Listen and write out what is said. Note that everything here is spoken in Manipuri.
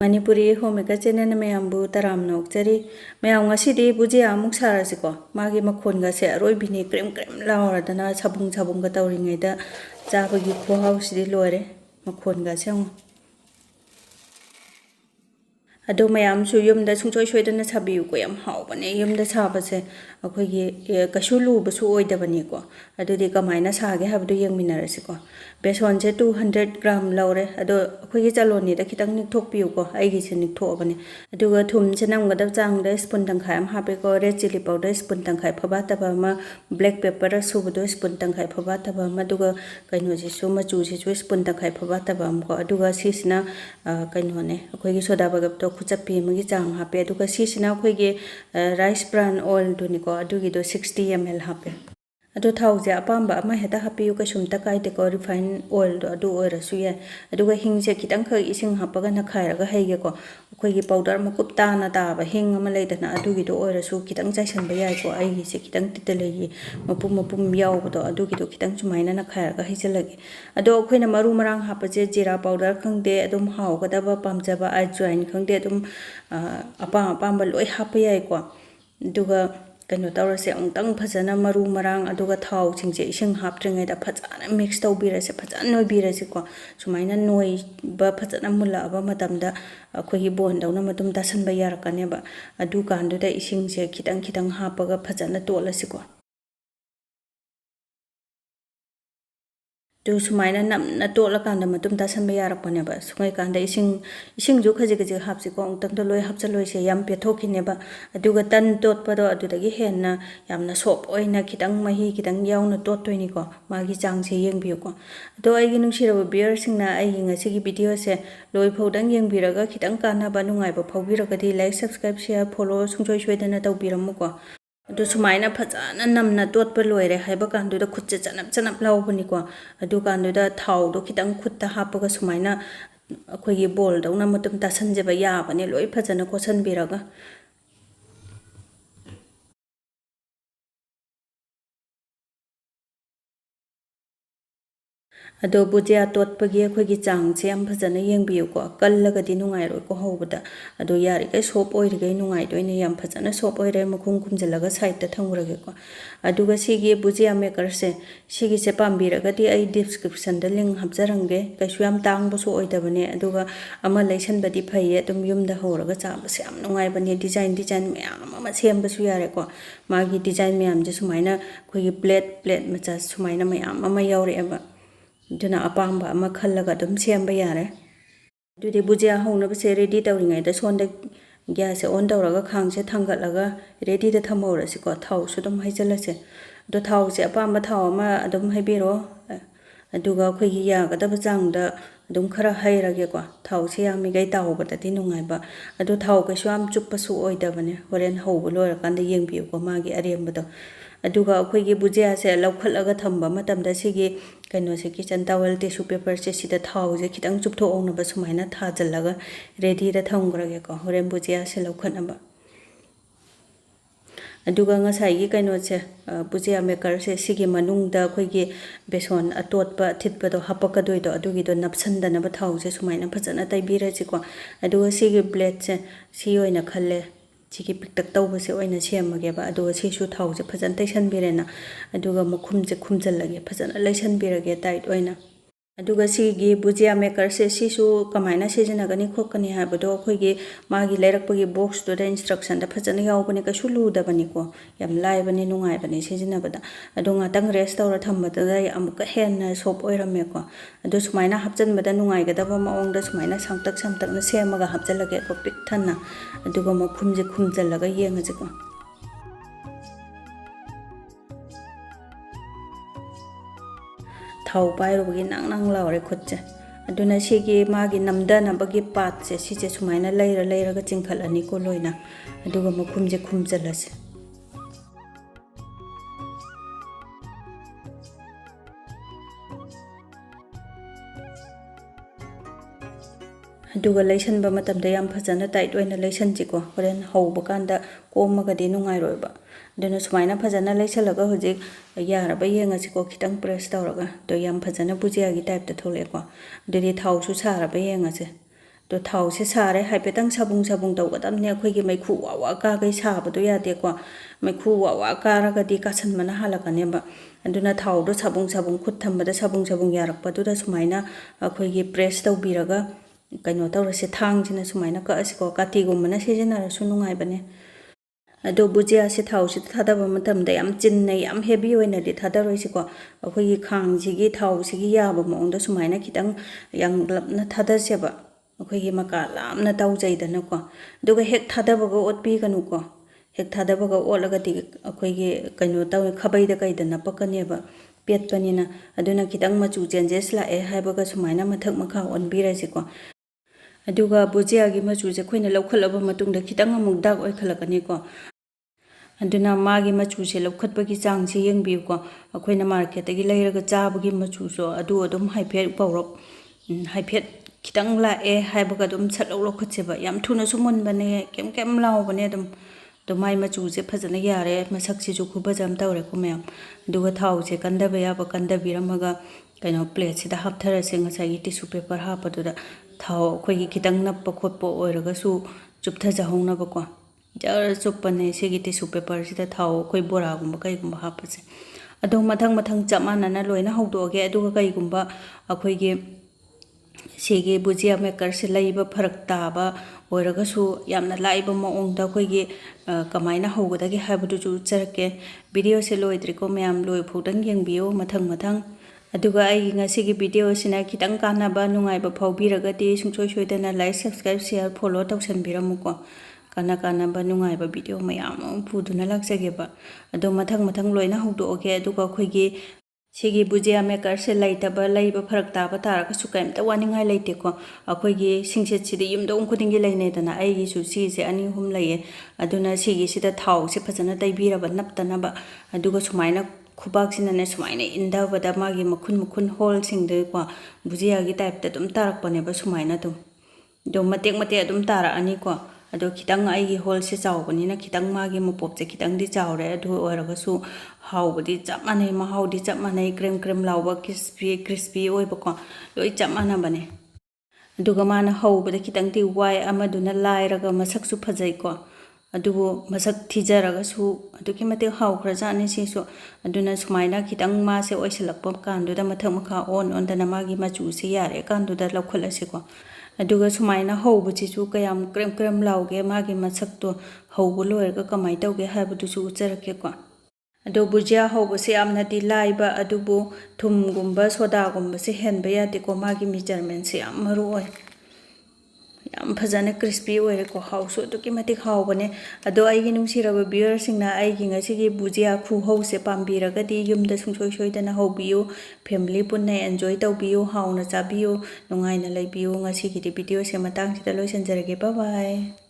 Manipuri homeka channel mayambu taram nokchari mayam ngasidi bhujiya amuk sarasiko magi makhonga se aroi bini krem krem lauradana sabung ga tawringaida chabagi khohaw sidi loire makhonga se ado mayam su yumda sungchoi soidana sabiu ko yam hawbane yumda sabase akhoigi kasulu basu oidabani ko adudi kamaina sage habdu yengminarasi ko beson je 200 gram laure ado akhoigi chaloni da kitang nik thokpiu ko aigi se nik thobane aduga thum chenam gada chang da spoon tangkhai am hape ko red chilli powder spoon tangkhai phaba taba ma black pepper subudo spoon tangkhai phaba taba ma duga kaino je su machu je chu spoon tangkhai phaba taba ko aduga sisna kaino ne akhoigi soda bagap to khuchapi magi chang hape aduga sisina akhoigi rice bran oil duni ko adugi do 60 ml hape ado thauja apamba ama heta hapiu ka sumta kaite ko refined oil do adu oira suya aduga hingse kitang kha ising hapaga na khairaga heige ko akhoigi powder makup ta na ta ba hing ama leidana adugi do oira su kitang jaisan ba yai ko ai gi se kitang titelegi mapum yaw do adugi do kitang chumaina na khairaga heiselagi ado akhoina maru marang hapaje jira powder khangde adum haw gadaba pamjaba ajwain khangde adum apa loi hapa yai ko duga kaino tawrase ongtang phajana maru marang aduga thau chingje ising haptringai da phajana mix tawbirase phajana noibirase ko sumaina noi ba phajana mulla ba matamda akhogi bon dawna matum dasan ba yarakane ba adu kandu da ising se kitang hapaga phajana tolasi ko do sumaina namna tola kanda matum dasan ba yarakane ba sungai kanda ising ju khaji hapsi ko ongtang da loi hapchaloi se yam pethokine ba aduga tan tot pa do adudagi henna yamna sop oina kitang mahi kitang yauna tot toini ko magi chang se yengbiu ko do ai gi nungsiraba beer singna ai ngasi gi video se loi phodang yengbiraga kitang kana ba nungai ba phawbiraga di like subscribe share follow sungchoi soidana tawbiramu ko adu sumaina phajana namna tot pa loire haiba kandu da khutche chanap laubani ko adu kandu da thau do kitang khutta hapaga sumaina akhoigi bol dawna matum tasanje ba ya bani loi phajana ko sanbiraga ado bhujiya totpagi akhoigi changche am phajana yengbiu ko kallagadi nungai roi ko hobada ado yari kai sop oirigai nungai doine yam phajana sop oire mukhum khumjalaga side ta thangurage ko aduga sigi bhujiya maker se sigi se pambiraga di ai description da link hapjarange kaisu yam tangbo so oidabane aduga ama leisan badi phaiye adum yumda horaga chambase am nungai bani design mayam ama semba su yare ko magi design mayam je sumaina khoigi plate macha sumaina mayam ama yaure aba duna apamba ama khallaga dum semba yare dudi bhujiya hona base ready tawringai da sonda gas on tawraga khangse thangatlaga ready da thamorasi ko thau su dum haijalase do thau se apamba thau ma dum haibiro aduga khoigi ya gadaba changda dum khara hairage ko thau se yami gai tawbata ti nungai ba adu thau ka swam chuppa su oidabane horen haubo lora kanda yengbiu ko magi aremba do aduga akhoigi bhujiya se laukhallaga thamba matamda sigi kaino se kitchen towel tissue paper se sida thau je kitang chuptho ongna ba sumaina thajallaga ready da thamgrage ko horen bhujiya se laukhatna ba aduga ngasai gi kaino se bhujiya maker se sigi manungda khoigi beson atotpa thitpa do hapaka doi do adugi do napsandana ba thau se sumaina phajana taibira chi ko aduga sigi plate se si oina khalle chiki piktak tawbase oina semage ba aduga sisu thau se phajan taisan birena aduga mukhum je khumjallage phajana leisan birage tight oina aduga sigi bhujiya maker se sisu kamaina sejana gani khokani habado khoigi magi leirakpagi box do da instruction da phajana yawbani ka sulu da bani ko yam lai bani nungai bani sejana bada adunga tang rest tawra thambada da amuka henna sop oirame ko adu sumaina hapjan bada nungai gadaba maong da sumaina samtak na semaga hapjalage ko pik thanna aduga ma khumje khumjalaga yengaje ko thau pairobagi nang laure khutche aduna sigi magi namdana bagi pat se sije sumaina leira chingkhalani ko loina aduga makhumje khumjalase aduga leisan ba matamda yam phajana tight oina leisan chiko horen hauba kanda komagadi nungai roiba duna sumaina phajana leisalaga hojik yaraba yengasi ko kitang press tawraga do yam phajana bhujiya gi type ta thole ko duri thau su saraba yengase तो थाव से सारे हाइफेटंग साबुंग साबुंग तौगदबने अखोइगी मैखु वावा कागै साबदो यादेको मैखु वावा कारगदि कासनमना हालकनेबा अदुना थावदो साबुंग साबुंग खुद थंबदा साबुंग साबुंग यारकपदुदा सुमाइना अखोइगी प्रेस तौबिरगा कइनो तौरसे थांगसिना सुमाइना कअसिको कातिगुमना सिजनरसु नुंगाइबने अदो बुजिया से थाव से थादब मतमदा याम चिन्नै याम हेवी ओइनदि थादरोइसिको अखोइगी खांगसिगी थाव सिगी याबा मौंदा सुमाइना खितंग यांगलपना थादसेबा अखोइगी मका लामना तौजैदनको दुगा हेक थादबगा ओटपीगनुको हेक थादबगा ओलगदि अखोइगी कइनो तौ खबैदा कैदना पकनेबा पेटपनिना अदुना खितंग मचु चेंजेस लाए हाइबगा सुमाइना मथक मखा ओनबिरासिको अदुगा बुजियागी मचुसे खोइना लौखलबा मतुंगदा खितंग अमुक डार्क ओइखलकनिको अदुना मागी मचुसे लौखतबगी चांगसे यंगबियुको अखोइना मार्केटदगी लैरगा चाबगी मचुसो अदु अदुम हाइफेट पौरक हाइफेट खितंग लाए हाइबगा अदुम सलौ लौखतसेबा याम थुनसु मुनबने केम केम लावबने अदुम तो माइ मचुसे फजना यारे मसक्सिसु खुबजम तौरेको मैम अदुगा थावसे कंदबा याबा कंदबिरमगा कइनो प्लेट सिदा हापथरसे ngसाई टिश्यू पेपर हापदुदा थाव अखोइगी खितंग नप्पा खोटपा ओइरगसु चुपथजहौनबको जार चुपने सिगी टिश्यू पेपर सिदा थाव अखोइ बोरागुम्बा कइगुम्बा हापसे अदो मथंग मथंग चमानना लोइना हौदोगे अदुगा कइगुम्बा अखोइगी सिगी बुजिया मेकर से लैबा फरक ताबा ओइरगसु यामना लाइबा मओंगदा अखोइगी कमाइना हौगदगे हाइबदुजु चरके वीडियो से लोइद्रिको मैम लोइ फौदंग यंगबियो मथंग मथंग अदुगा आई ngasiगी वीडियो सिना खितंग कानाबा नुंगाइबा फाउबिरगदि सुंसोय सोइदना लाइक सब्सक्राइब शेयर फॉलो तौसनबिरमुको काना कानाबा नुंगाइबा वीडियो मयाम पुदुना लाक्सगेबा अदो मथंग मथंग लोइना हौदोगे अदुगा अखोइगी सिगी बुजिया मेकर से लैतबा लैबा फरक ताबा तारगसु कैमता वानिंगाइ लैतेको अखोइगी सिंगसेट सिदि युमदोंग खुदिंगी लैनेदना आइगिसु सिसे अनि हुम लैये अदुना सिगी सिदा थाव से फजना तैबिरबा नप्तनबा अदुगा सुमाइना खुबाक्सिनने सुमाइना इंदबदा मागी मखुन मखुन होल सिंगदेको बुजियागी टाइपता दुम तारकपनेबा सुमाइना दुम दो मतेक मते दुम तारा अनिको अदो खितंग आइगी होल से चावबनिना खितंग मागी मपोपसे खितंगदि चावरे अदु ओरगसु हाउबदि चप मानै महाउदि चप मानै क्रीम क्रीम लाउबा क्रिस्पी ओइबको लोइ चप मानबने अदुगा माना हौबदा खितंगदि वाइ अमदुना लाइरगा मसकसु फजैको अदुबो मसक थिजरगसु अदुकी मते हाउख्रजाने सिसु अदुना सुमाइना खितंग मासे ओइसलकपा कांदुदा मथक मखा ओन ओनदना मागी मचुसे यारे कांदुदा लौखलसिको अदुगा सुमाइना हौबचिसु कयाम क्रेम क्रेम लाउगे मागी मसकतो हौबो लोइरगा कमाइ तौगे हाइबदुसु उचरकेको अदो बुजिया हौबसे यामनादि लाइबा अदुबो थुमगुम्बा सोडागुम्बसे हेनबा यादेको मागी मेजरमेंट से याम मरु ओइ याम फजाने क्रिस्पी ओइरेको हाउसु अदुकी मतिक हाउबने अदो आइगी नुंसिरबा व्यूअर सिंगना आइगी ngasiगी बुजिया खु हौसे पाम्बिरगदि युमदा सुंसोय सोइदना हौबियो फैमिली पुन्ना एन्जॉय तौबियो हाउना चाबियो नुंगाइना लैबियो ngasiगी वीडियो से मतंग सिदा लोइसनजरगे बाय बाय।